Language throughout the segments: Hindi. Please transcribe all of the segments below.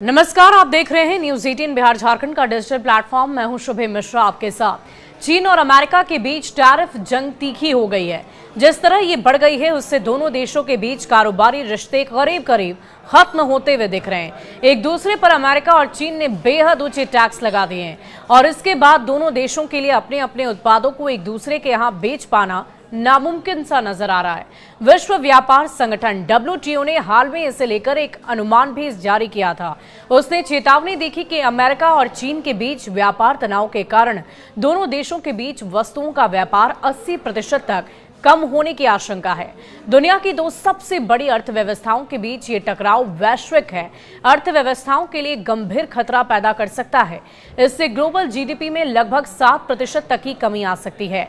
नमस्कार, आप देख रहे हैं न्यूज 18 बिहार झारखंड का डिजिटल प्लेटफॉर्म। मैं हूं शुभे मिश्रा आपके साथ। चीन और अमेरिका के बीच टैरिफ जंग तीखी हो गई है। जिस तरह ये बढ़ गई है उससे दोनों देशों के बीच कारोबारी रिश्ते करीब करीब खत्म होते हुए दिख रहे हैं। एक दूसरे पर अमेरिका और चीन ने बेहद ऊंचे टैक्स लगा दिए हैं और इसके बाद दोनों देशों के लिए अपने अपने उत्पादों को एक दूसरे के यहाँ बेच पाना नामुमकिन सा नजर आ रहा है। विश्व व्यापार संगठन WTO ने हाल में इसे लेकर एक अनुमान भी जारी किया था। उसने चेतावनी दी कि अमेरिका और चीन के बीच व्यापार तनाव के कारण दोनों देशों के बीच वस्तुओं का व्यापार 80% तक कम होने की आशंका है। दुनिया की दो सबसे बड़ी अर्थव्यवस्थाओं के बीच ये टकराव वैश्विक है, अर्थव्यवस्थाओं के लिए गंभीर खतरा पैदा कर सकता है। इससे ग्लोबल GDP में लगभग 7% तक की कमी आ सकती है।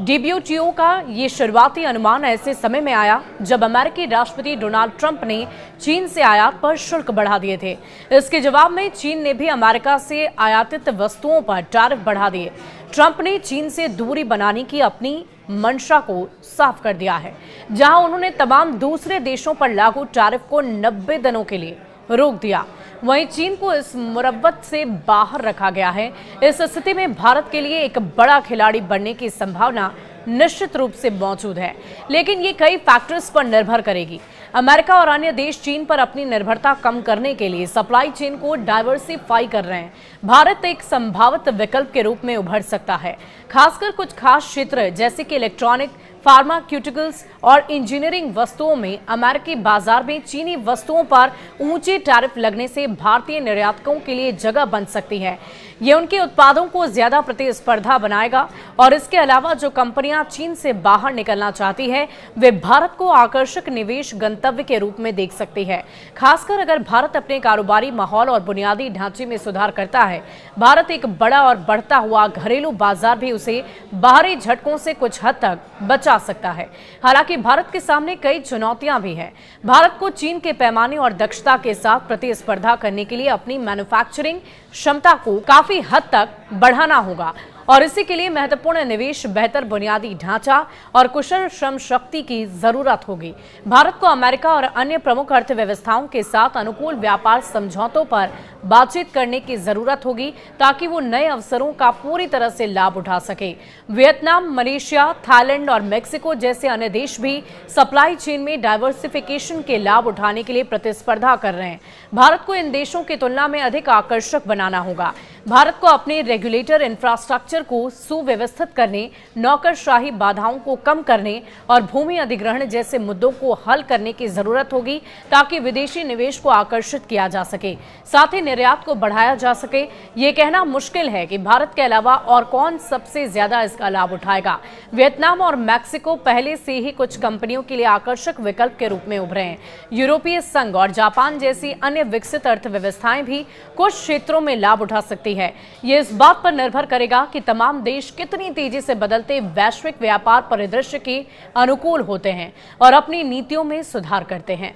WTO का ये शुरुआती अनुमान ऐसे समय में आया जब अमेरिकी राष्ट्रपति डोनाल्ड ट्रंप ने चीन से आयात पर शुल्क बढ़ा दिए थे। इसके जवाब में चीन ने भी अमेरिका से आयातित वस्तुओं पर टैरिफ बढ़ा दिए। ट्रंप ने चीन से दूरी बनाने की अपनी मंशा को साफ कर दिया है, जहां उन्होंने तमाम दूसरे देशों पर लागू टैरिफ को 90 दिनों के लिए रोक दिया। वहीं चीन को इस मुरव्वत से बाहर रखा गया है। इस स्थिति में भारत के लिए एक बड़ा खिलाड़ी बनने की संभावना निश्चित रूप से मौजूद है, लेकिन ये कई फैक्टर्स पर निर्भर करेगी। अमेरिका और अन्य देश चीन पर अपनी निर्भरता कम करने के लिए सप्लाई चेन को डाइवर्सिफाई कर रहे हैं। भारत एक संभावित विकल्प के रूप में उभर सकता है, खासकर कुछ खास क्षेत्र जैसे कि इलेक्ट्रॉनिक, फार्मास्यूटिकल्स और इंजीनियरिंग वस्तुओं में। अमेरिकी बाजार में चीनी वस्तुओं पर ऊंचे टैरिफ लगने से भारतीय निर्यातकों के लिए जगह बन सकती है। ये उनके उत्पादों को ज्यादा प्रतिस्पर्धा बनाएगा और इसके अलावा जो कंपनियां चीन से बाहर निकलना चाहती है वे भारत को आकर्षक निवेश गंतव्य के रूप में देख सकती है। खासकर अगर भारत अपने कारोबारी माहौल और बुनियादी ढांचे में सुधार करता है, भारत एक बड़ा और बढ़ता हुआ घरेलू बाजार भी उसे बाहरी झटकों से कुछ हद तक बचा सकता है। हालांकि भारत के सामने कई चुनौतियां भी हैं। भारत को चीन के पैमाने और दक्षता के साथ प्रतिस्पर्धा करने के लिए अपनी मैन्युफैक्चरिंग क्षमता को काफी हद तक बढ़ाना होगा और इसी के लिए महत्वपूर्ण निवेश, बेहतर बुनियादी ढांचा और कुशल श्रम शक्ति की जरूरत होगी। भारत को अमेरिका और अन्य प्रमुख अर्थव्यवस्थाओं के साथ अनुकूल व्यापार समझौतों पर बातचीत करने की जरूरत होगी ताकि वो नए अवसरों का पूरी तरह से लाभ उठा सके। वियतनाम, मलेशिया, थाईलैंड और मेक्सिको जैसे अन्य देश भी सप्लाई चेन में डाइवर्सिफिकेशन के लाभ उठाने के लिए प्रतिस्पर्धा कर रहे हैं। भारत को इन देशों की तुलना में अधिक आकर्षक बनाना होगा। भारत को अपने रेगुलेटर इंफ्रास्ट्रक्चर को सुव्यवस्थित करने, नौकरशाही बाधाओं को कम करने और भूमि अधिग्रहण जैसे मुद्दों को हल करने की जरूरत होगी ताकि विदेशी निवेश को आकर्षित किया जा सके, साथ ही निर्यात को बढ़ाया जा सके। ये कहना मुश्किल है कि भारत के अलावा और कौन सबसे ज्यादा इसका लाभ उठाएगा। वियतनाम और मैक्सिको पहले से ही कुछ कंपनियों के लिए आकर्षक विकल्प के रूप में उभरे हैं। यूरोपीय संघ और जापान जैसी अन्य विकसित अर्थव्यवस्थाएं भी कुछ क्षेत्रों में लाभ उठा सकती है। ये इस बात पर निर्भर करेगा कि तमाम देश कितनी तेजी से बदलते वैश्विक व्यापार परिदृश्य के अनुकूल होते हैं और अपनी नीतियों में सुधार करते हैं।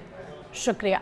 शुक्रिया।